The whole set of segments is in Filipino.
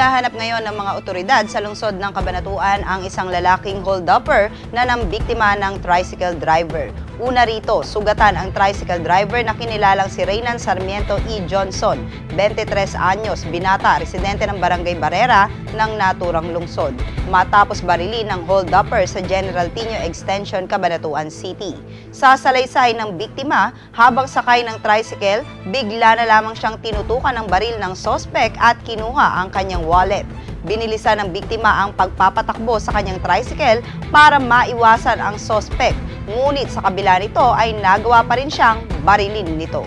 Hinahanap ngayon ng mga otoridad sa lungsod ng Cabanatuan ang isang lalaking hold-upper na nambiktima ng tricycle driver. Una rito, sugatan ang tricycle driver na kinilalang si Reynan Sarmiento E. Johnson, 23 anyos, binata, residente ng Barangay Barrera ng naturang lungsod, matapos barilin ng hold-upper sa General Tino Extension, Cabanatuan City. Sa salaysay ng biktima, habang sakay ng tricycle, bigla na lamang siyang tinutukan ng baril ng sospek at kinuha ang kanyang wallet. Binilisan ng biktima ang pagpapatakbo sa kanyang tricycle para maiwasan ang sospek, ngunit sa kabila nito ay nagawa pa rin siyang barilin nito.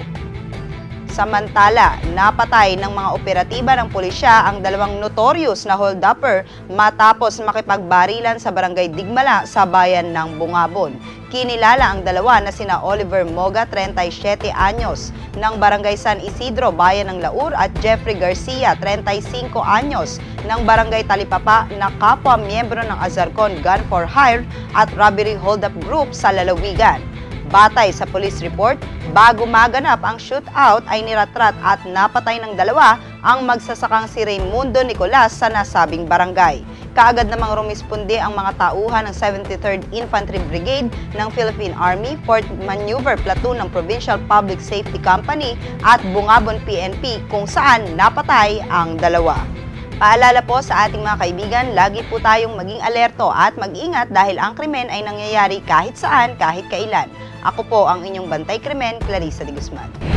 Samantala, napatay ng mga operatiba ng pulisya ang dalawang notorious na hold-upper matapos makipagbarilan sa Barangay Digmala sa bayan ng Bungabon. Kinilala ang dalawa na sina Oliver Moga, 37 anyos, ng Barangay San Isidro, bayan ng Laur, at Jeffrey Garcia, 35 anyos, ng Barangay Talipapa, na kapwa miyembro ng Azarcon Gun for Hire at Robbery Hold-up Group sa Lalawigan. Batay sa police report, bago maganap ang shootout ay niratrat at napatay ng dalawa ang magsasakang si Raimundo Nicolas sa nasabing barangay. Kaagad namang rumisponde ang mga tauhan ng 73rd Infantry Brigade ng Philippine Army, 4th Maneuver Platoon ng Provincial Public Safety Company at Bungabon PNP kung saan napatay ang dalawa. Paalala po sa ating mga kaibigan, lagi po tayong maging alerto at mag-ingat dahil ang krimen ay nangyayari kahit saan, kahit kailan. Ako po ang inyong bantay krimen, Clarissa de Guzman.